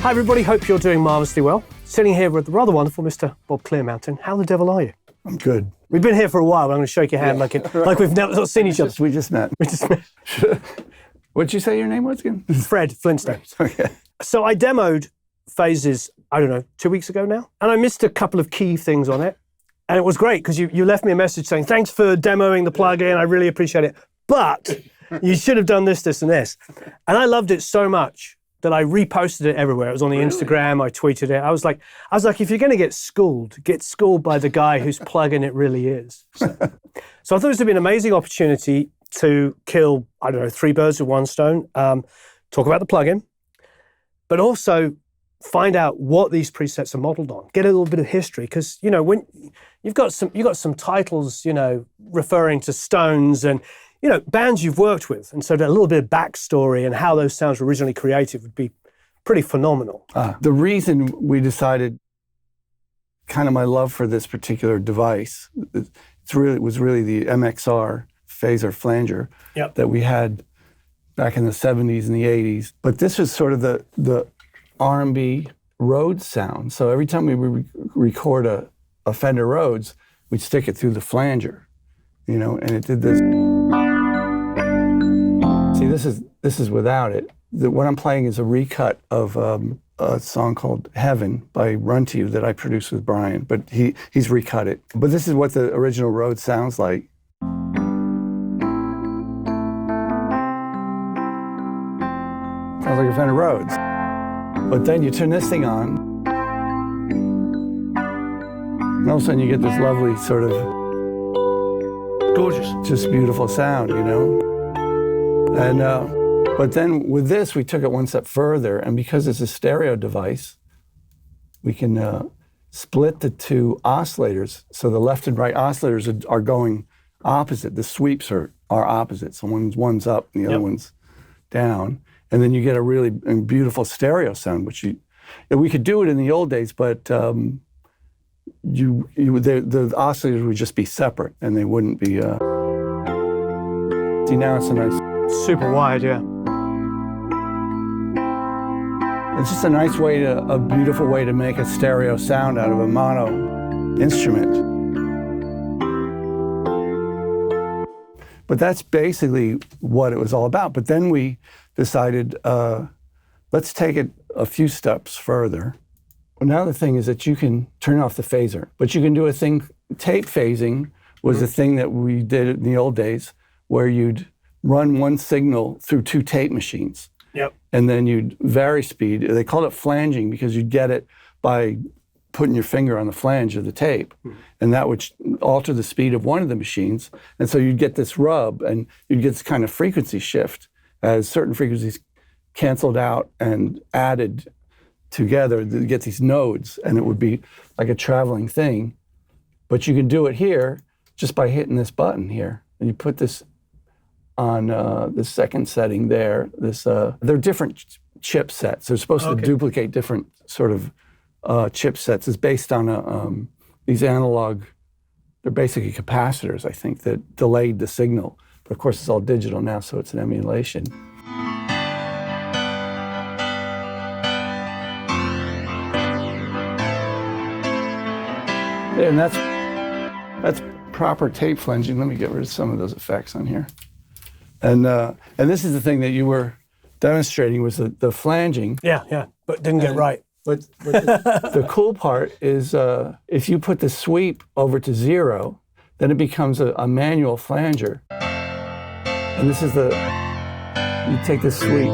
Hi everybody, hope you're doing marvellously well. Sitting here with the rather wonderful Mr. Bob Clearmountain. How the devil are you? I'm good. We've been here for a while, but I'm going to shake your hand like we've never seen each other. We just met. What'd you say your name was again? Fred Flintstone. Okay. So I demoed Phases, I don't know, 2 weeks ago now, and I missed a couple of key things on it. And it was great because you left me a message saying, thanks for demoing the plugin, I really appreciate it. But you should have done this, this, and this. And I loved it so much that I reposted it everywhere. It was on the Instagram, I tweeted it. I was like, if you're gonna get schooled by the guy whose plugin it really is. So I thought this would be an amazing opportunity to kill, I don't know, 3 birds with 1 stone, talk about the plugin, but also find out what these presets are modeled on. Get a little bit of history, because when you've got some titles, referring to stones and bands you've worked with, and so a little bit of backstory and how those sounds were originally created would be pretty phenomenal. The reason we decided, kind of my love for this particular device, was really the MXR phaser flanger that we had back in the 70s and the 80s. But this was sort of the R&B Rhodes sound. So every time we record a Fender Rhodes, we'd stick it through the flanger, and it did this. See, this is without it. What I'm playing is a recut of a song called Heaven by Run to You that I produced with Bryan, but he's recut it. But this is what the original Rhodes sounds like. Sounds like a Fender Rhodes. But then you turn this thing on, and all of a sudden you get this lovely sort of gorgeous, just beautiful sound, And but then with this, we took it one step further, and because it's a stereo device, we can split the 2 oscillators. So the left and right oscillators are going opposite. The sweeps are opposite. So one's up and the other one's down. And then you get a really beautiful stereo sound, which we could do it in the old days, but the oscillators would just be separate and they wouldn't be. See, now it's a nice. Super wide, yeah. It's just a beautiful way to make a stereo sound out of a mono instrument. But that's basically what it was all about. But then we decided, let's take it a few steps further. Well, now the thing is that you can turn off the phaser, but you can do a thing. Tape phasing was a thing that we did in the old days, where you'd run one signal through 2 tape machines. Yep. And then you'd vary speed. They called it flanging because you'd get it by putting your finger on the flange of the tape. And that would alter the speed of one of the machines. And so you'd get this rub, and you'd get this kind of frequency shift as certain frequencies canceled out and added together to get these nodes. And it would be like a traveling thing. But you can do it here just by hitting this button here. And you put this on the second setting there. They're different chipsets. They're supposed to duplicate different sort of chipsets. It's based on these analog, they're basically capacitors, I think, that delayed the signal. But of course, it's all digital now, so it's an emulation. Yeah, and that's proper tape flanging. Let me get rid of some of those effects on here. And this is the thing that you were demonstrating, was the flanging. Yeah, but didn't get right. But the cool part is if you put the sweep over to 0, then it becomes a manual flanger. And this is you take the sweep.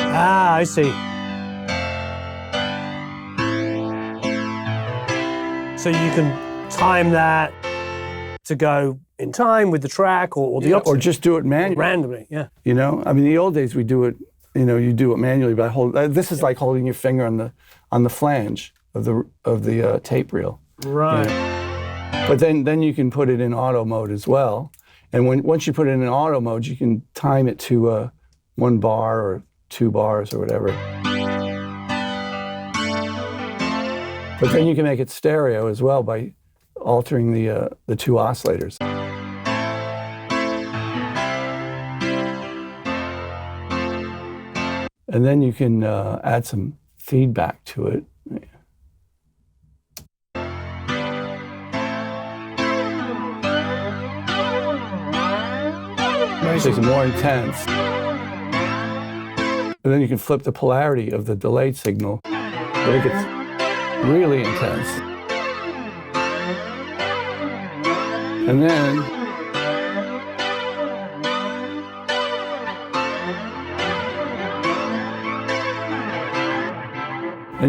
Ah, I see. So you can time that to go in time with the track, or the opposite. Or just do it manually. Randomly, yeah. I mean, the old days we do it, you do it manually by this is like holding your finger on the flange of the tape reel. Right. But then you can put it in auto mode as well. And once you put it in auto mode, you can time it to 1 bar or 2 bars or whatever. But then you can make it stereo as well by altering the 2 oscillators. And then you can add some feedback to it. So it's more intense. And then you can flip the polarity of the delayed signal, but it gets really intense. And then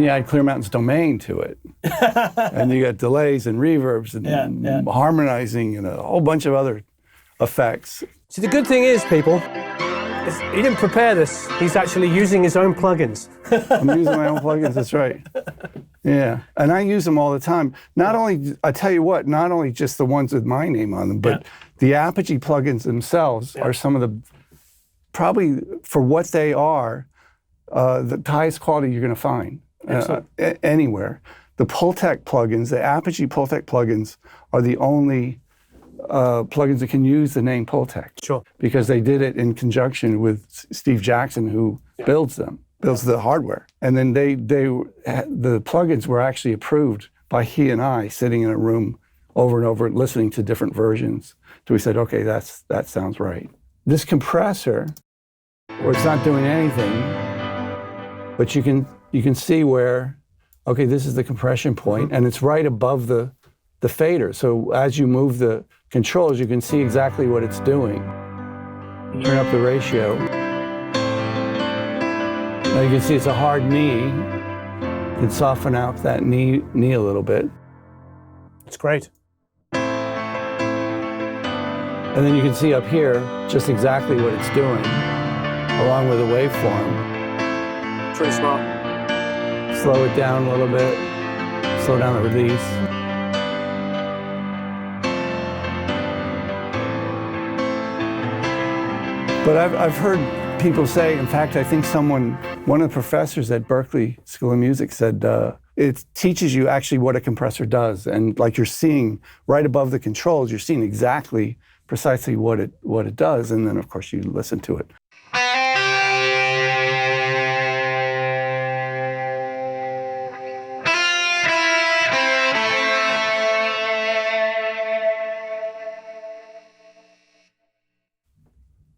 you add Clearmountain's domain to it. And you got delays and reverbs and harmonizing and a whole bunch of other effects. See, the good thing is, people, he didn't prepare this. He's actually using his own plugins. I'm using my own plugins, that's right. Yeah, and I use them all the time. Not only, I tell you what, not only just the ones with my name on them, but the Apogee plugins themselves are some of the, probably for what they are, the highest quality you're going to find anywhere. The pultec plugins, the Apogee pultec plugins, are the only plugins that can use the name pultec. Sure. Because they did it in conjunction with Steve Jackson, who builds the hardware. And then the plugins were actually approved by he and I sitting in a room over and over listening to different versions. So we said, okay, that sounds right. This compressor, where it's not doing anything, but you can see where, okay, this is the compression point, and it's right above the fader. So as you move the controls, you can see exactly what it's doing. Turn up the ratio. Now you can see it's a hard knee. You can soften out that knee a little bit. It's great. And then you can see up here just exactly what it's doing, along with the waveform. Pretty smart. Slow it down a little bit. Slow down the release. But I've heard people say, in fact, I think one of the professors at Berklee School of Music said, it teaches you actually what a compressor does. And like you're seeing right above the controls, you're seeing exactly, precisely what it does. And then of course you listen to it.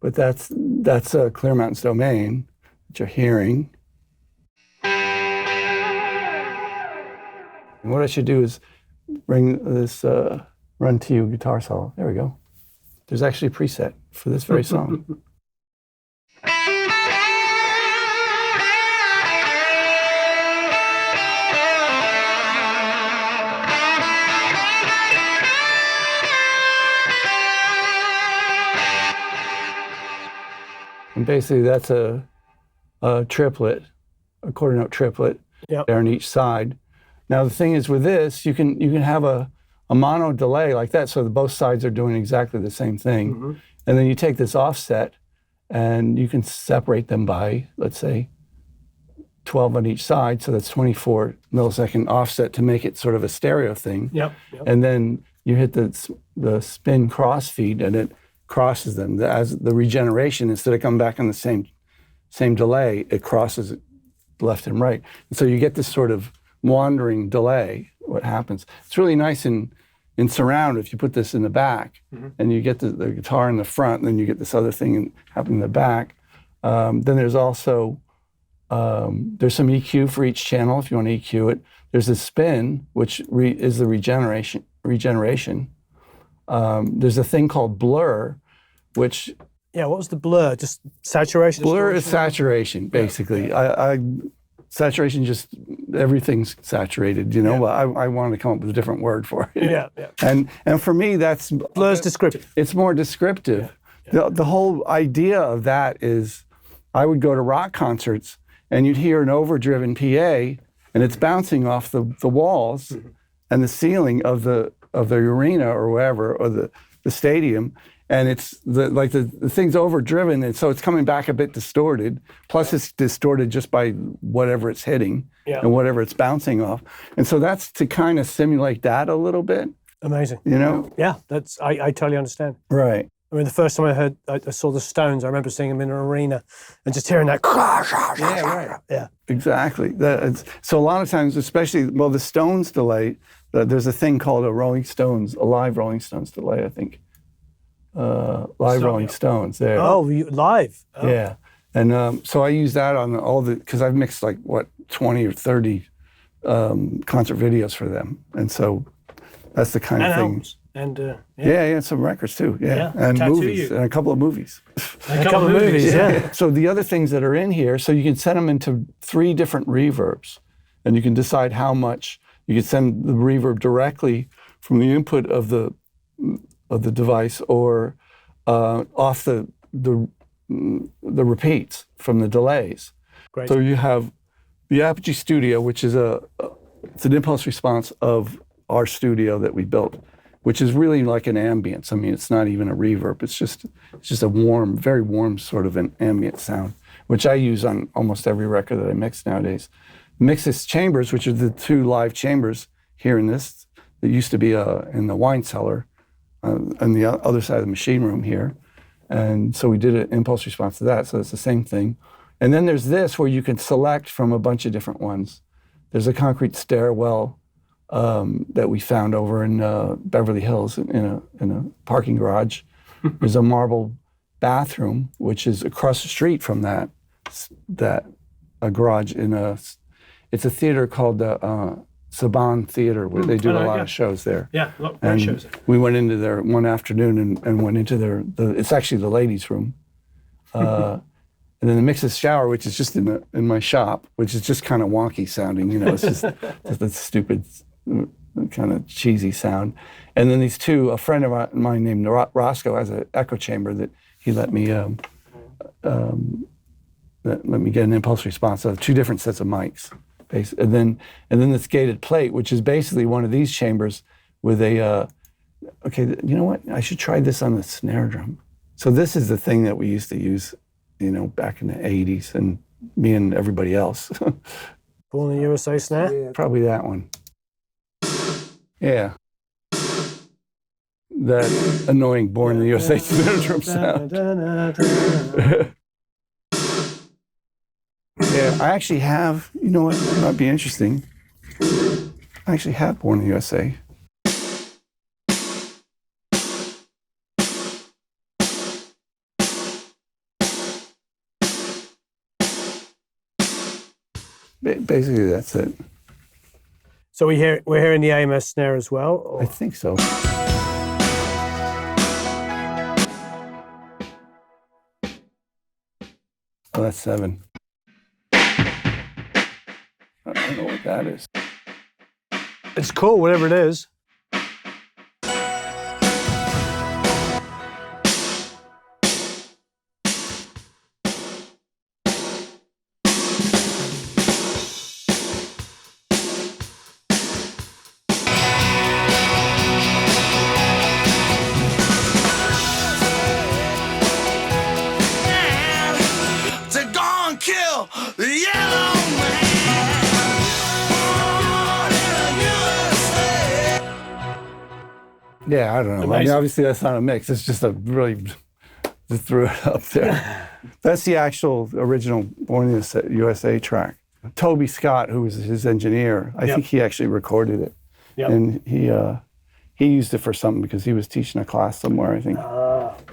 But that's Clearmountain's domain that you're hearing. And what I should do is bring this run to you guitar solo. There we go. There's actually a preset for this very song. And basically that's a triplet, a quarter note triplet there on each side. Now the thing is with this, you can have a mono delay like that, so that both sides are doing exactly the same thing. Mm-hmm. And then you take this offset and you can separate them by, let's say, 12 on each side, so that's 24 millisecond offset to make it sort of a stereo thing. Yep. And then you hit the spin cross feed and it crosses them. As the regeneration, instead of coming back on the same delay, it crosses it left and right. And so you get this sort of wandering delay, what happens. It's really nice in surround if you put this in the back, and you get the guitar in the front, and then you get this other thing happening in the back. Then there's also, there's some EQ for each channel if you want to EQ it. There's a spin, which is the regeneration. There's a thing called blur, which... Yeah, what was the blur? Just saturation? Blur is saturation, basically. Yeah. Saturation, just everything's saturated, you know. But I wanted to come up with a different word for it. Yeah. And for me, that's... Blur's descriptive. It's more descriptive. Yeah. The whole idea of that is I would go to rock concerts and you'd hear an overdriven PA and it's bouncing off the walls and the ceiling of the arena or wherever, or the stadium. And it's the thing's overdriven, and so it's coming back a bit distorted. Plus, it's distorted just by whatever it's hitting and whatever it's bouncing off. And so that's to kind of simulate that a little bit. Amazing. You know? Yeah, I totally understand. Right. I mean, the first time I saw the Stones, I remember seeing them in an arena and just hearing that. Yeah, right. Yeah. Exactly. So a lot of times, especially, well, the Stones delay, there's a thing called a live Rolling Stones delay, I think. Rolling Stones, there. Oh, live. Oh. Yeah. And so I use that on because I've mixed 20 or 30 concert videos for them. And so that's the kind of thing. Albums. And yeah, some records too. Yeah, and movies, and a couple of movies. A couple of movies, yeah. So the other things that are in here, so you can set them into 3 different reverbs, and you can decide how much. You can send the reverb directly from the input of the device, or off the repeats from the delays. Great. So you have the Apogee Studio, which is it's an impulse response of our studio that we built, which is really like an ambience. I mean, it's not even a reverb. It's just a warm, very warm sort of an ambient sound, which I use on almost every record that I mix nowadays. Mixes chambers, which are the 2 live chambers here in this, that used to be in the wine cellar on the other side of the machine room here. And so we did an impulse response to that, so it's the same thing. And then there's this, where you can select from a bunch of different ones. There's a concrete stairwell that we found over in Beverly Hills in a parking garage. There's a marble bathroom, which is across the street from that garage it's a theater called the Saban Theater, where they do a lot of shows there. Yeah, a lot of shows there. We went into there one afternoon and went into it's actually the ladies' room. And then the mixes shower, which is just in my shop, which is just kind of wonky sounding, it's just a stupid, kind of cheesy sound. And then these 2, a friend of mine named Roscoe has an echo chamber that he let me get an impulse response of 2 different sets of mics. And then this gated plate, which is basically one of these chambers with okay, you know what? I should try this on the snare drum. So this is the thing that we used to use, back in the 80s, and me and everybody else. Born in the USA snare? Yeah, probably that one. Yeah. That annoying Born in the USA snare drum sound. Yeah, I actually have, you know what, it might be interesting. I actually have Born in the USA. Basically, that's it. So we're hearing the AMS snare as well? Or? I think so. Oh, that's 7. I don't know what that is. It's cool, whatever it is. Yeah, I don't know. I mean, obviously that's not a mix. It's just just threw it up there. That's the actual original Born in the USA track. Toby Scott, who was his engineer, I think he actually recorded it. Yep. And he used it for something because he was teaching a class somewhere, I think.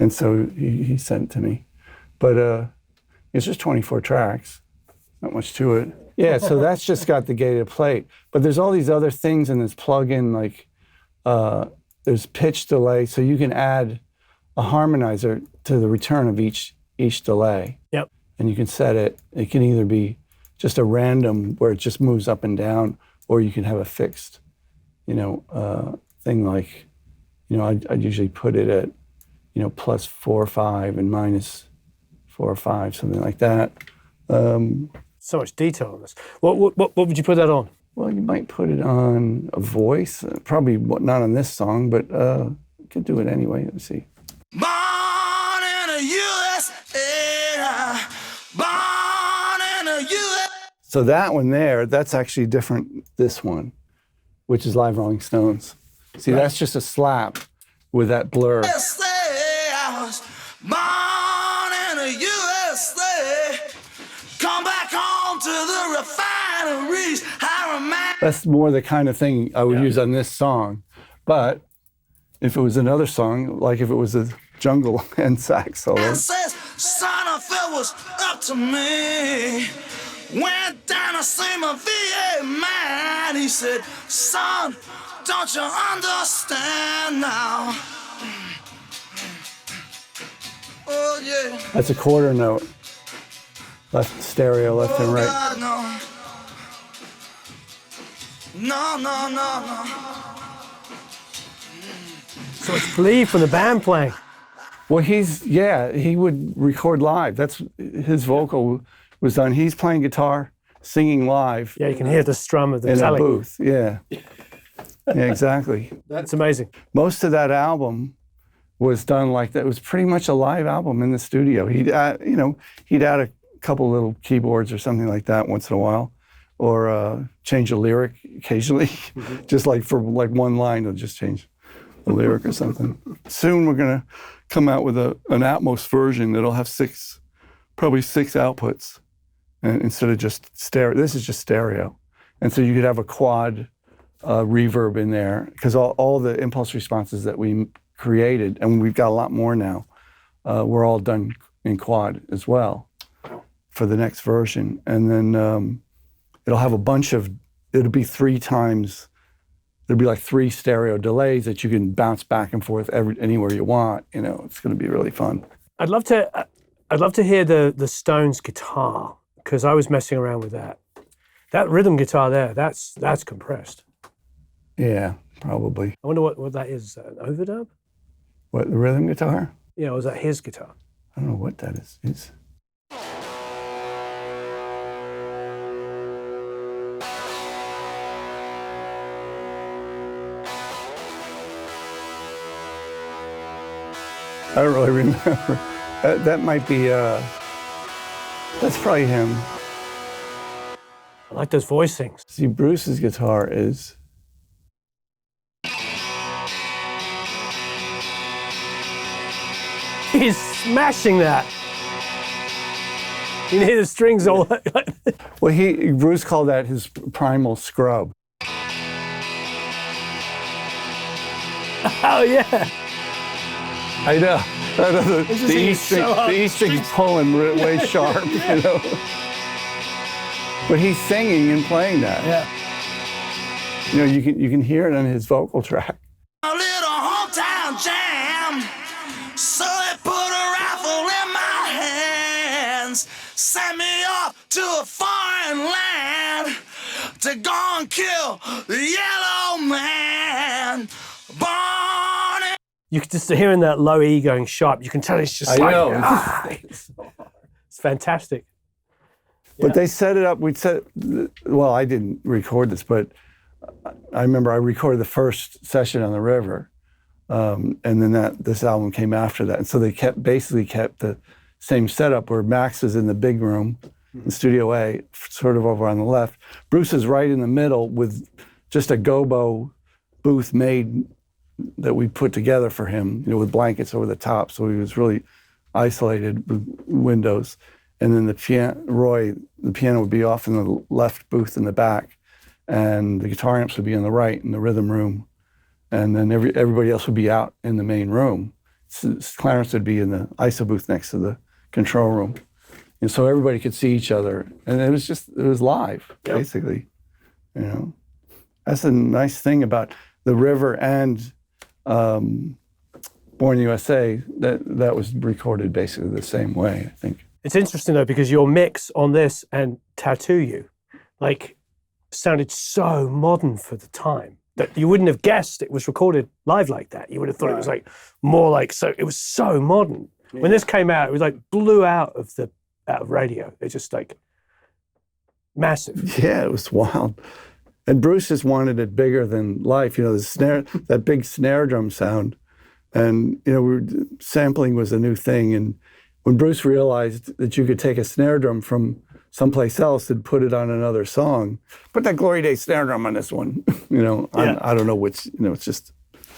And so he sent it to me. But it's just 24 tracks. Not much to it. Yeah, so that's just got the gated plate. But there's all these other things in this plug-in, like there's pitch delay, so you can add a harmonizer to the return of each delay. Yep. And you can set it. It can either be just a random where it just moves up and down, or you can have a fixed, thing like, I'd usually put it at, +4 or 5 and -4 or 5, something like that. So much detail on this. What would you put that on? Well, you might put it on a voice. Probably not on this song, but you could do it anyway. Let's see. Born in the USA, born in the USA. So that one there, that's actually different. This one, which is Live Rolling Stones. See, that's just a slap with that blur. That's more the kind of thing I would use on this song. But if it was another song, like if it was a jungle and sax solo. And says, son, if it was up to me, went down to see my VA man. He said, son, don't you understand now? Oh, yeah. That's a quarter note. Left stereo, left and right. God, no. No, no, no, no. So it's Lee from the band playing. Well, he would record live. That's his vocal was done. He's playing guitar, singing live. Yeah, you can hear the strum of the in a telly. booth. Yeah. Yeah, exactly. That's amazing. Most of that album was done like that. It was pretty much a live album in the studio. He'd add a couple little keyboards or something like that once in a while, or change a lyric occasionally, just like for like one line, he'll just change a lyric or something. Soon we're gonna come out with an Atmos version that'll have probably six outputs, and instead of just stereo. This is just stereo, and so you could have a quad reverb in there, because all the impulse responses that we created, and we've got a lot more now, were all done in quad as well for the next version. And then it'll have it'll be like 3 stereo delays that you can bounce back and forth anywhere you want. It's going to be really fun. I'd love to hear the Stones guitar, because I was messing around with that. That rhythm guitar there, that's compressed. Yeah, probably. I wonder what that is. An overdub? What, the rhythm guitar? Yeah, or was that his guitar? I don't know what that is. I don't really remember. That might be, that's probably him. I like those voicings. See, Bruce's guitar is... He's smashing that. You can hear the strings all. Well, Bruce called that his primal scrub. Oh yeah. I know. The E string's pulling way sharp, But he's singing and playing that. Yeah. You can hear it on his vocal track. A little hometown jam. So they put a rifle in my hands, sent me off to a foreign land to go and kill the yellow man. Born in You can just hearing that low E going sharp. You can tell it's just it's fantastic. But they set it up. Well, I didn't record this, but I remember I recorded the first session on the river. And then this album came after that. And so they basically kept the same setup where Max is in the big room in Studio A, sort of over on the left. Bruce is right in the middle with just a gobo booth made that we put together for him, with blankets over the top. So he was really isolated with windows. And then the piano would be off in the left booth in the back, and the guitar amps would be on the right in the rhythm room. And then everybody else would be out in the main room. Clarence would be in the ISO booth next to the control room. And so everybody could see each other. And it was live, basically. That's the nice thing about the river and Born USA, that was recorded basically the same way, I think. It's interesting though, because your mix on this and Tattoo You, sounded so modern for the time that you wouldn't have guessed it was recorded live like that. You would have thought it was it was so modern. Yeah. When this came out, it was blew out of radio. It's just massive. Yeah, it was wild. And Bruce just wanted it bigger than life, the snare, that big snare drum sound. And, sampling was a new thing. And when Bruce realized that you could take a snare drum from someplace else and put it on another song, put that Glory Day snare drum on this one, I don't know which, it's just,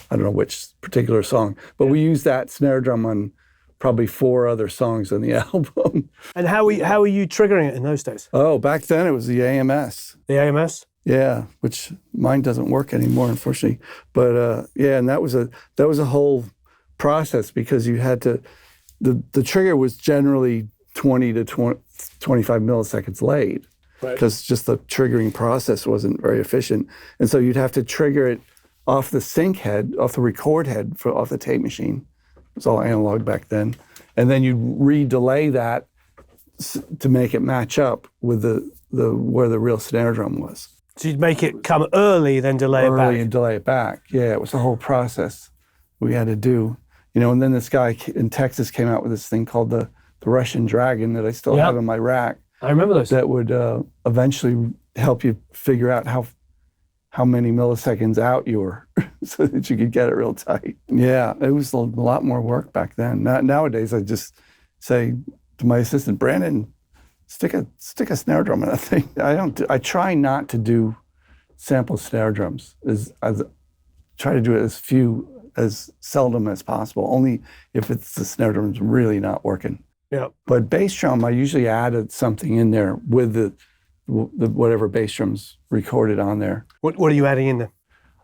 I don't know which particular song. But we used that snare drum on probably 4 other songs on the album. And how were you triggering it in those days? Oh, back then it was the AMS. The AMS? Yeah, which mine doesn't work anymore, unfortunately. But yeah, and that was a whole process because you had to. The trigger was generally 20 to 25 milliseconds late because just the triggering process wasn't very efficient, and so you'd have to trigger it off the sync head, off the record head, off the tape machine. It was all analog back then, and then you'd re-delay that to make it match up with the where the real snare drum was. So you'd make it come early, then delay it back. Early and delay it back. Yeah, it was a whole process we had to do. And then this guy in Texas came out with this thing called the Russian Dragon that I still have in my rack. I remember those. That would eventually help you figure out how many milliseconds out you were so that you could get it real tight. Yeah, it was a lot more work back then. Nowadays, I just say to my assistant, Brandon, stick a snare drum in that thing. I try not to do sample snare drums. I try to do it as seldom as possible, only if the snare drum's really not working. Yeah. But bass drum, I usually added something in there with the whatever bass drum's recorded on there. What are you adding in there?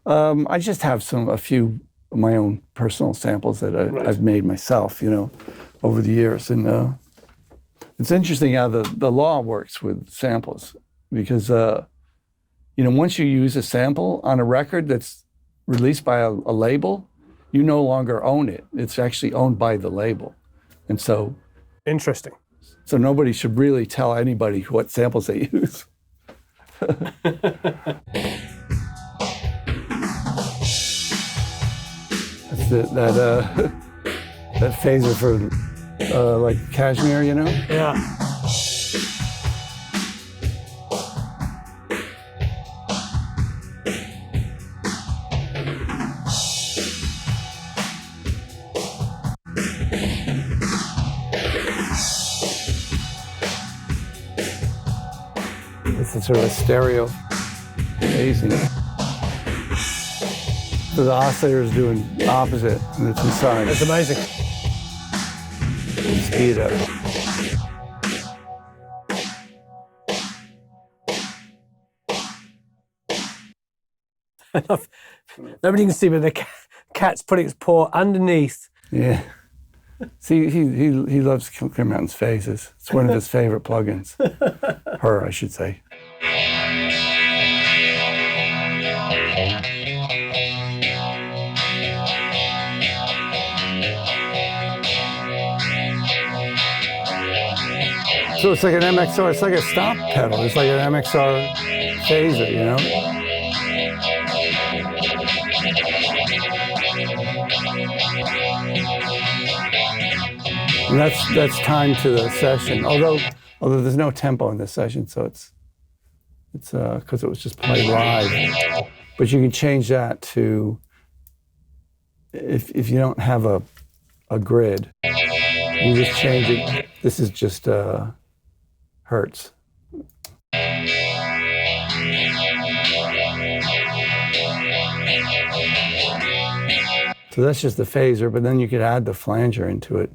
I just have a few of my own personal samples that I've made myself, over the years. And it's interesting how the law works with samples because, once you use a sample on a record that's released by a label, you no longer own it. It's actually owned by the label. And so... Interesting. So nobody should really tell anybody what samples they use. That's that phaser for like Cashmere, Yeah. It's sort of a stereo phasing. So the oscillator is doing opposite, and it's inside. That's amazing. Speed up. Nobody can see, but the cat's putting its paw underneath. Yeah. See, he loves Clearmountain's phases. It's one of his favorite plugins. Her, I should say. So it's like an MXR, it's like a stop pedal. It's like an MXR phaser, And that's time to the session. Although there's no tempo in this session, so it's because it was just played live. But you can change that to if you don't have a grid, you just change it. This is just hertz. So that's just the phaser, but then you could add the flanger into it.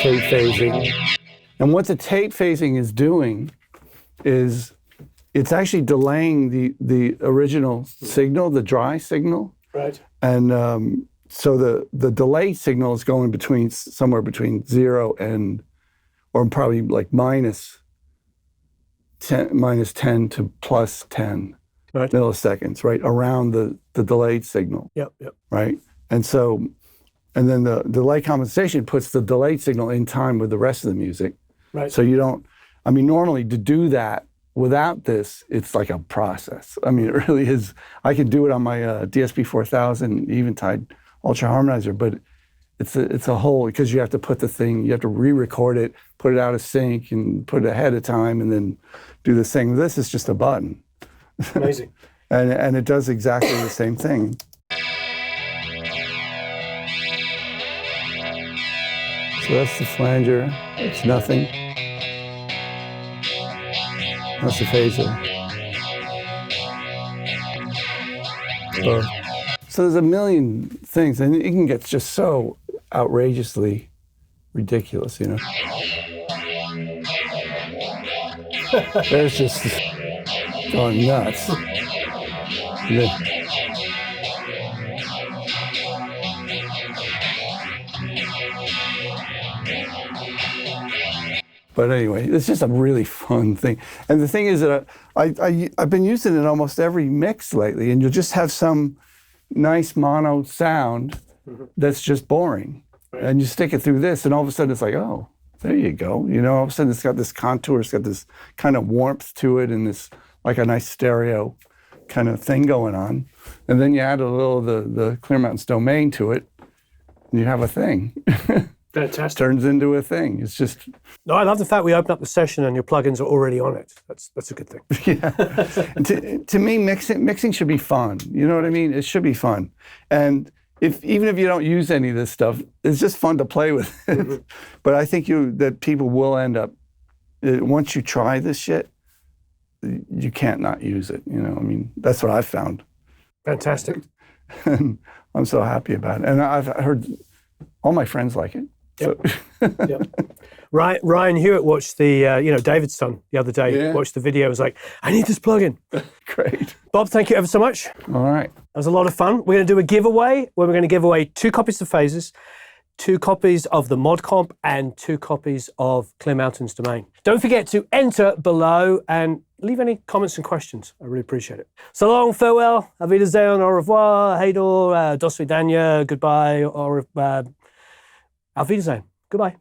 Tape phasing. And what the tape phasing is doing is it's actually delaying the original signal, the dry signal. Right. And so the delay signal is going somewhere between 0 and, or probably like minus 10 to plus 10 milliseconds, right, around the delayed signal. Yep. Right? And so, and then the delay compensation puts the delayed signal in time with the rest of the music. Right. So you don't, normally to do that without this, it's like a process. It really is. I can do it on my DSP 4000 Eventide Ultra Harmonizer, but it's a whole, because you have to you have to re-record it, put it out of sync, and put it ahead of time, and then do this thing. This is just a button. Amazing. and it does exactly the same thing. So that's the flanger. It's nothing. That's the phaser. So there's a million things, and it can get just so outrageously ridiculous, you know. There's just going nuts. But anyway, it's just a really fun thing. And the thing is that I've been using it in almost every mix lately, and you'll just have some nice mono sound that's just boring. And you stick it through this, and all of a sudden it's like, oh, there you go. You know, all of a sudden it's got this contour, it's got this kind of warmth to it, and this like a nice stereo kind of thing going on. And then you add a little of the Clearmountain's domain to it, and you have a thing. Fantastic. Turns into a thing. It's just... No, I love the fact we open up the session and your plugins are already on it. That's a good thing. Yeah. to me, mixing should be fun. You know what I mean? It should be fun. And even if you don't use any of this stuff, it's just fun to play with. But I think that people will end up, once you try this shit, you can't not use it. You know, I mean, that's what I've found. Fantastic. And I'm so happy about it. And I've heard all my friends like it. Yep. Yep. Ryan Hewitt watched the, David's son the other day, watched the video, was like, I need this plugin. Great. Bob, thank you ever so much. All right. That was a lot of fun. We're going to do a giveaway where we're going to give away 2 copies of Phases, 2 copies of the mod comp, and 2 copies of Clearmountain's domain. Don't forget to enter below and leave any comments and questions. I really appreciate it. So long, farewell, auf Wiedersehen, au revoir, heido, do svidania, goodbye, or auf Wiedersehen. Goodbye.